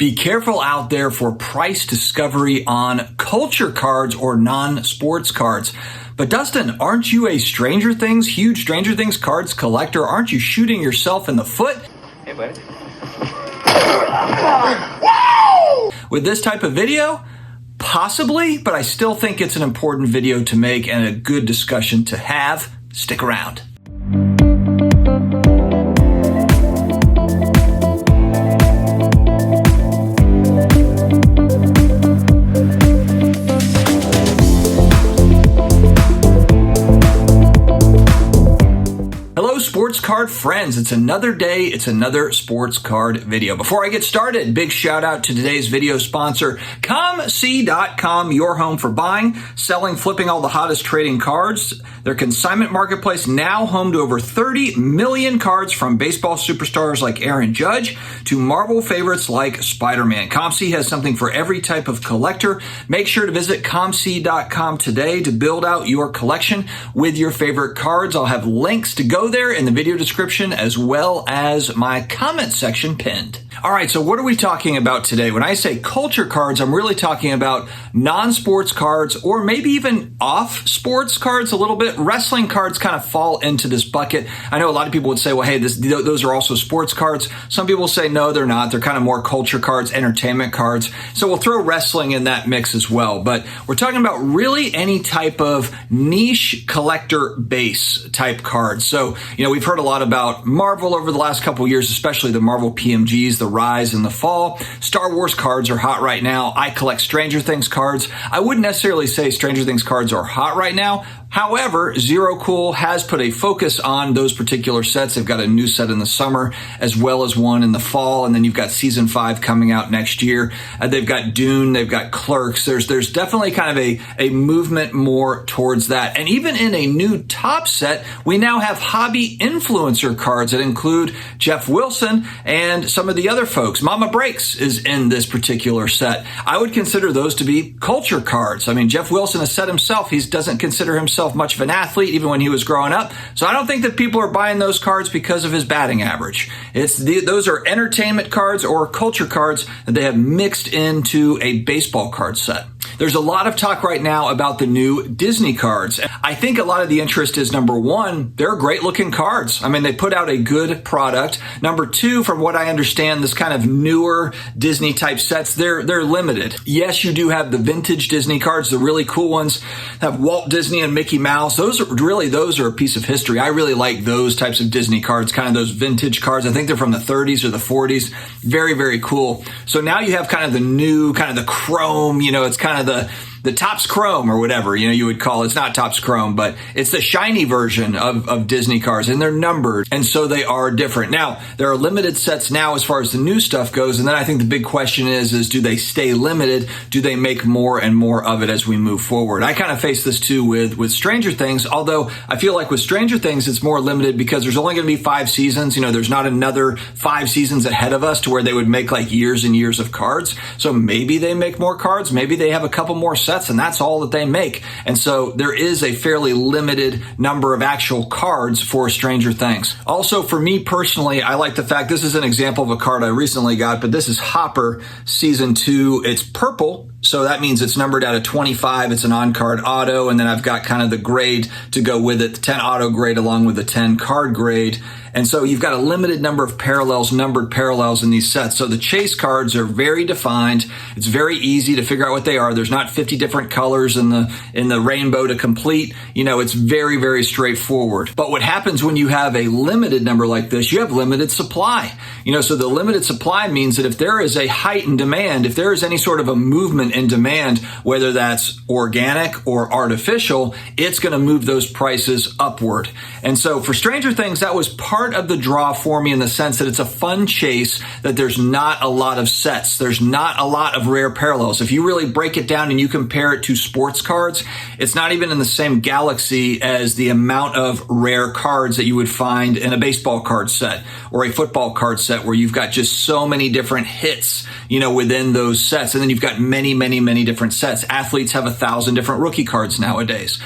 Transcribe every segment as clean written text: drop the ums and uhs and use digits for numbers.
Be careful out there for price discovery on culture cards or non-sports cards. But Dustin, aren't you a huge Stranger Things cards collector? Aren't you shooting yourself in the foot? Hey, buddy. With this type of video? Possibly, but I still think it's an important video to make and a good discussion to have. Stick around. Sports card friends, it's another day, it's another sports card video. Before I get started, big shout out to today's video sponsor, COMC.com, your home for buying, selling, flipping all the hottest trading cards. Their consignment marketplace now home to over 30 million cards from baseball superstars like Aaron Judge to Marvel favorites like Spider-Man. COMC has something for every type of collector. Make sure to visit COMC.com today to build out your collection with your favorite cards. I'll have links to go there in the video description as well as my comment section pinned. All right, so what are we talking about today? When I say culture cards, I'm really talking about non-sports cards or maybe even off-sports cards a little bit. Wrestling cards kind of fall into this bucket. I know a lot of people would say, well, hey, those are also sports cards. Some people say, no, they're not. They're kind of more culture cards, entertainment cards. So we'll throw wrestling in that mix as well. But we're talking about really any type of niche collector base type cards. So, we've heard a lot about Marvel over the last couple of years, especially the Marvel PMGs, the rise and the fall. Star Wars cards are hot right now. I collect Stranger Things cards. I wouldn't necessarily say Stranger Things cards are hot right now. However, Zero Cool has put a focus on those particular sets. They've got a new set in the summer as well as one in the fall. And then you've got season 5 coming out next year. They've got Dune. They've got Clerks. There's definitely kind of a movement more towards that. And even in a new top set, we now have hobby influencer cards that include Jeff Wilson and some of the other folks. Mama Breaks is in this particular set. I would consider those to be culture cards. I mean, Jeff Wilson has said himself he doesn't consider himself much of an athlete even when he was growing up. So I don't think that people are buying those cards because of his batting average. Those are entertainment cards or culture cards that they have mixed into a baseball card set. There's a lot of talk right now about the new Disney cards. I think a lot of the interest is, number one, they're great looking cards. I mean, they put out a good product. Number two, from what I understand, this kind of newer Disney type sets, they're limited. Yes, you do have the vintage Disney cards, the really cool ones, have Walt Disney and Mickey Mouse. Those are a piece of history. I really like those types of Disney cards, kind of those vintage cards. I think they're from the 30s or the 40s. Very, very cool. So now you have kind of the new, kind of the chrome, it's kind of the Topps Chrome or whatever, you would call it. It's not Topps Chrome, but it's the shiny version of Disney cards, and they're numbered. And so they are different. Now, there are limited sets now as far as the new stuff goes. And then I think the big question is do they stay limited? Do they make more and more of it as we move forward? I kind of face this too with Stranger Things, although I feel like with Stranger Things, it's more limited because there's only going to be 5 seasons. There's not another 5 seasons ahead of us to where they would make like years and years of cards. So maybe they make more cards. Maybe they have a couple more sets, and that's all that they make. And so there is a fairly limited number of actual cards for Stranger Things. Also, for me personally, I like the fact this is an example of a card I recently got, but this is Hopper Season 2. It's purple. So that means it's numbered out of 25. It's an on-card auto. And then I've got kind of the grade to go with it, the 10 auto grade along with the 10 card grade. And so you've got a limited number of numbered parallels in these sets. So the chase cards are very defined. It's very easy to figure out what they are. There's not 50 different colors in the rainbow to complete. It's very, very straightforward. But what happens when you have a limited number like this, you have limited supply. So the limited supply means that if there is a heightened demand, if there is any sort of a movement in demand, whether that's organic or artificial, it's going to move those prices upward. And so for Stranger Things, that was part of the draw for me in the sense that it's a fun chase, that there's not a lot of sets. There's not a lot of rare parallels. If you really break it down and you compare it to sports cards, it's not even in the same galaxy as the amount of rare cards that you would find in a baseball card set or a football card set where you've got just so many different hits, within those sets. And then you've got many many different sets. Athletes have 1,000 different rookie cards nowadays.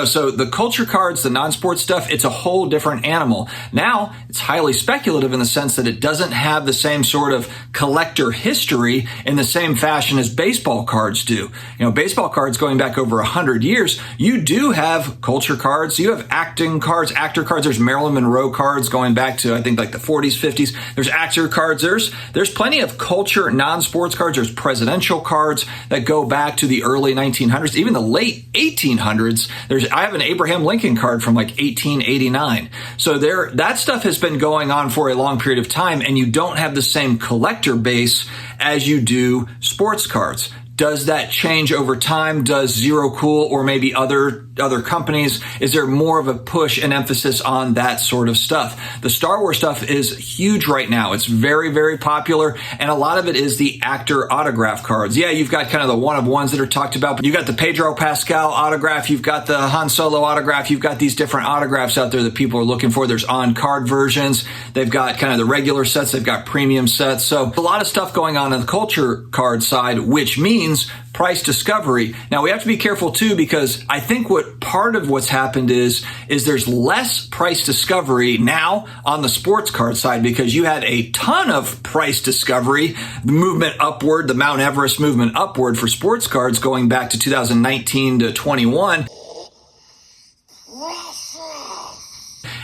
So the culture cards, the non-sports stuff, it's a whole different animal. Now, it's highly speculative in the sense that it doesn't have the same sort of collector history in the same fashion as baseball cards do. Baseball cards going back over 100 years, you do have culture cards, you have acting cards, actor cards. There's Marilyn Monroe cards going back to, I think, like the 40s, 50s. There's actor cards. There's plenty of culture non-sports cards. There's presidential cards that go back to the early 1900s, even the late 1800s. I have an Abraham Lincoln card from like 1889. So that stuff has been going on for a long period of time, and you don't have the same collector base as you do sports cards. Does that change over time? Does Zero Cool or maybe other companies, is there more of a push and emphasis on that sort of stuff? The Star Wars stuff is huge right now. It's very, very popular, and a lot of it is the actor autograph cards. Yeah, you've got kind of the one-of-ones that are talked about, but you've got the Pedro Pascal autograph, you've got the Han Solo autograph, you've got these different autographs out there that people are looking for. There's on-card versions. They've got kind of the regular sets. They've got premium sets. So a lot of stuff going on the culture card side, which means price discovery. Now, we have to be careful too, because I think part of what's happened is there's less price discovery now on the sports card side, because you had a ton of price discovery, the movement upward, the Mount Everest movement upward for sports cards going back to 2019 to 21.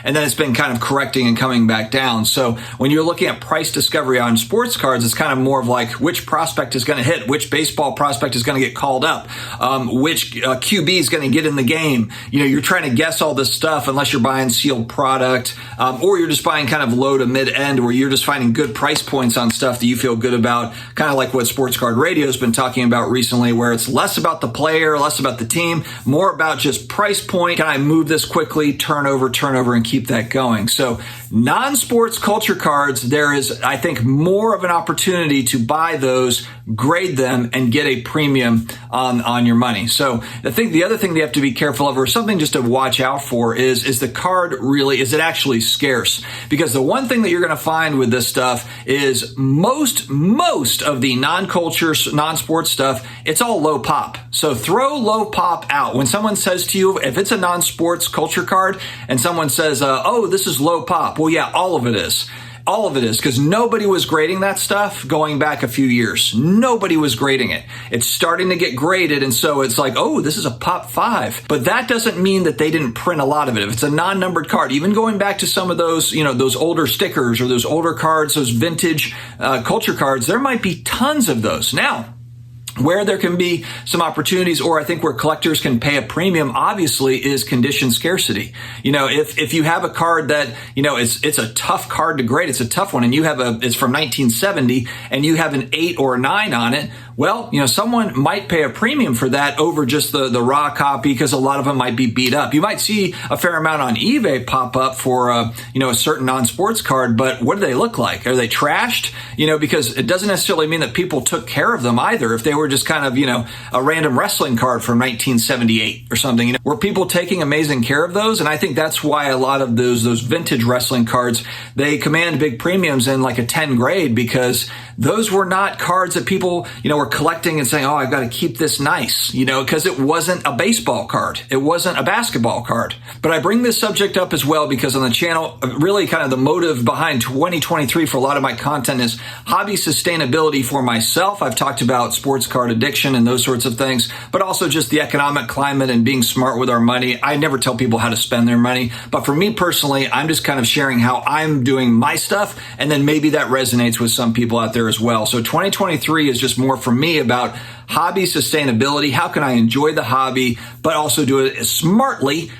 And then it's been kind of correcting and coming back down. So when you're looking at price discovery on sports cards, it's kind of more of like which prospect is going to hit, which baseball prospect is going to get called up, which QB is going to get in the game. You're trying to guess all this stuff unless you're buying sealed product, or you're just buying kind of low to mid end, where you're just finding good price points on stuff that you feel good about, kind of like what Sports Card Radio has been talking about recently, where it's less about the player, less about the team, more about just price point. Can I move this quickly, turnover, and keep that going? So non-sports culture cards, there is, I think, more of an opportunity to buy those, grade them, and get a premium on your money. So the other thing they have to be careful of, or something just to watch out for, is the card really, is it actually scarce? Because the one thing that you're going to find with this stuff is most of the non-culture, non-sports stuff, it's all low pop. So throw low pop out. When someone says to you, if it's a non-sports culture card and someone says, oh, this is low pop. Well, yeah, all of it is. All of it is, because nobody was grading that stuff going back a few years. Nobody was grading it. It's starting to get graded, and so it's like, oh, this is a pop 5. But that doesn't mean that they didn't print a lot of it. If it's a non-numbered card, even going back to some of those, those older stickers or those older cards, those vintage culture cards, there might be tons of those. Now, where there can be some opportunities, or I think where collectors can pay a premium, obviously, is condition scarcity. If you have a card that, it's a tough card to grade, it's a tough one, and it's from 1970, and you have an 8 or a 9 on it, well, someone might pay a premium for that over just the raw copy, because a lot of them might be beat up. You might see a fair amount on eBay pop up for, a certain non-sports card, but what do they look like? Are they trashed? Because it doesn't necessarily mean that people took care of them either. If they were just kind of, a random wrestling card from 1978 or something, were people taking amazing care of those? And I think that's why a lot of those vintage wrestling cards, they command big premiums in like a 10 grade, because those were not cards that people, were collecting and saying, oh, I've got to keep this nice, because it wasn't a baseball card. It wasn't a basketball card. But I bring this subject up as well because on the channel, really kind of the motive behind 2023 for a lot of my content is hobby sustainability for myself. I've talked about sports card addiction and those sorts of things, but also just the economic climate and being smart with our money. I never tell people how to spend their money, but for me personally, I'm just kind of sharing how I'm doing my stuff, and then maybe that resonates with some people out there as well. So 2023 is just more for me about hobby sustainability. How can I enjoy the hobby, but also do it smartly,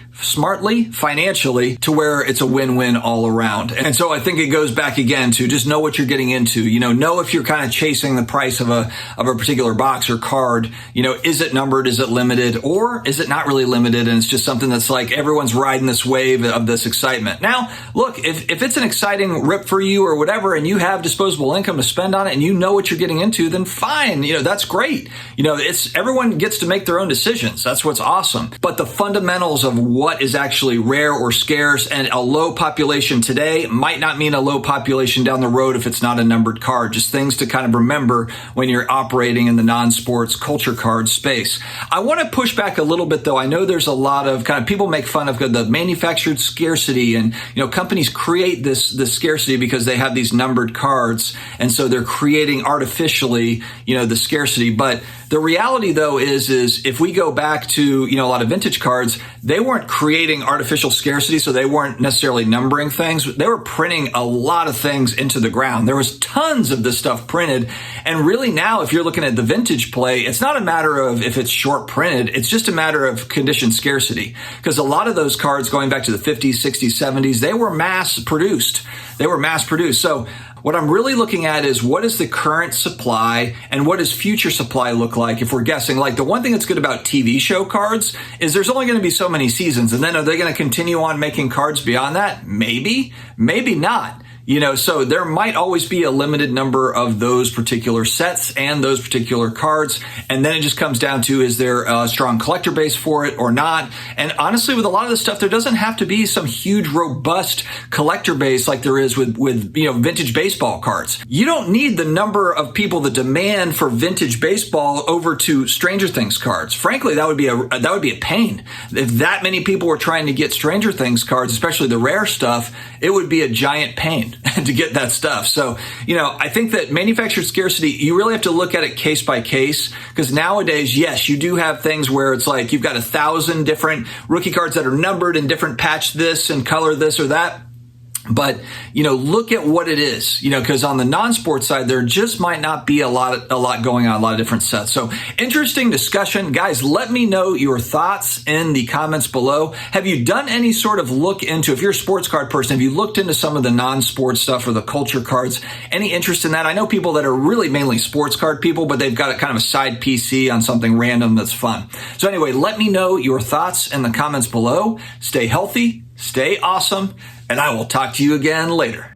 financially, to where it's a win-win all around. And so I think it goes back again to just know what you're getting into. Know if you're kind of chasing the price of a particular box or card. Is it numbered? Is it limited? Or is it not really limited? And it's just something that's like everyone's riding this wave of this excitement. Now, look, if it's an exciting rip for you or whatever, and you have disposable income to spend on it, and you know what you're getting into, then fine. That's great. Everyone gets to make their own decisions. That's what's awesome. But the fundamentals of what is actually rare or scarce, and a low population today might not mean a low population down the road if it's not a numbered card. Just things to kind of remember when you're operating in the non-sports culture card space. I want to push back a little bit though. I know there's a lot of kind of people make fun of the manufactured scarcity, and companies create this scarcity because they have these numbered cards, and so they're creating artificially the scarcity. But the reality though is if we go back to a lot of vintage cards, they weren't creating artificial scarcity, so they weren't necessarily numbering things. They were printing a lot of things into the ground. There was tons of this stuff printed, and really now if you're looking at the vintage play, it's not a matter of if it's short printed, it's just a matter of condition scarcity, because a lot of those cards going back to the 50s, 60s, 70s, they were mass produced. So what I'm really looking at is what is the current supply and what does future supply look like if we're guessing. Like the one thing that's good about TV show cards is there's only going to be so many seasons, and then are they going to continue on making cards beyond that? Maybe not. So there might always be a limited number of those particular sets and those particular cards. And then it just comes down to, is there a strong collector base for it or not? And honestly, with a lot of this stuff, there doesn't have to be some huge, robust collector base like there is with vintage baseball cards. You don't need the number of people that demand for vintage baseball over to Stranger Things cards. Frankly, that would be a pain. If that many people were trying to get Stranger Things cards, especially the rare stuff, it would be a giant pain to get that stuff. So, I think that manufactured scarcity, you really have to look at it case by case, because nowadays, yes, you do have things where it's like you've got 1,000 different rookie cards that are numbered and different patch this and color this or that. But, look at what it is, because on the non-sports side, there just might not be a lot going on, a lot of different sets. So interesting discussion. Guys, let me know your thoughts in the comments below. Have you done any sort of look into, if you're a sports card person, have you looked into some of the non-sports stuff or the culture cards? Any interest in that? I know people that are really mainly sports card people, but they've got a kind of a side PC on something random that's fun. So anyway, let me know your thoughts in the comments below. Stay healthy, stay awesome, and I will talk to you again later.